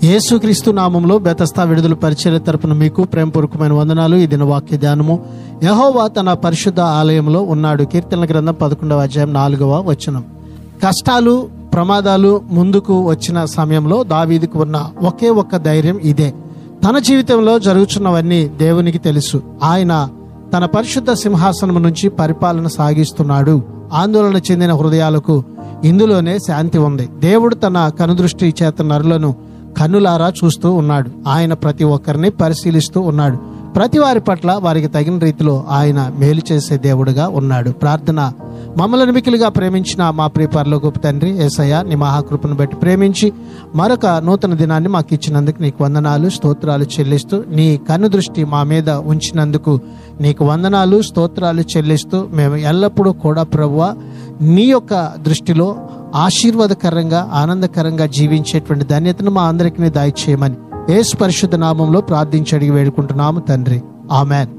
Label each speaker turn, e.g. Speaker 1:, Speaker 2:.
Speaker 1: యేసుక్రీస్తు నామంలో బెతస్తా విడుదల పరిచర్య తరపున మీకు ప్రేమపూర్వకమైన వందనాలు. ఈ దిన వాక్య ధ్యానము. యెహోవా తన పరిశుద్ధ ఆలయంలో ఉన్నాడు. కీర్తనల గ్రంథం 11వ అధ్యాయం 4వ వచనం. కష్టాలు ప్రమాదాలు ముందుకు వచ్చిన సమయంలో దావీదుకు ఉన్న ఒకే ఒక్క ధైర్యం ఇదే. తన జీవితంలో జరుగుతున్నవన్నీ దేవునికి తెలుసు. ఆయన తన పరిశుద్ధ సింహాసనం నుంచి పరిపాలన సాగిస్తున్నాడు. ఆందోళన చెందిన హృదయాలకు ఇందులోనే శాంతి ఉంది. దేవుడు తన కనుదృష్టి చేత నరులను కన్నులారా చూస్తూ ఉన్నాడు. ఆయన ప్రతి ఒక్కరిని పరిశీలిస్తూ ఉన్నాడు. ప్రతి వారి పట్ల వారికి తగిన రీతిలో ఆయన మేలు చేసే దేవుడుగా ఉన్నాడు. ప్రార్థన. మమ్మల్ని మిక్కిలిగా ప్రేమించిన మా ప్రియ పరలోకపు తండ్రి యేసయ్య, నీ మహాకృపను బట్టి ప్రేమించి మరొక నూతన దినాన్ని మాకు ఇచ్చినందుకు నీకు వందనాలు స్తోత్రాలు చెల్లిస్తూ, నీ కన్ను దృష్టి మా మీద ఉంచినందుకు నీకు వందనాలు స్తోత్రాలు చెల్లిస్తూ, మేము ఎల్లప్పుడూ కూడా ప్రభువా నీ యొక్క దృష్టిలో ఆశీర్వాదకరంగా ఆనందకరంగా జీవించేటువంటి ధన్యతను మా అందరికీ దయచేయమని యేసు పరిశుద్ధ నామంలో ప్రార్థించి అడిగి వేడుకుంటున్నాము తండ్రి. ఆమెన్.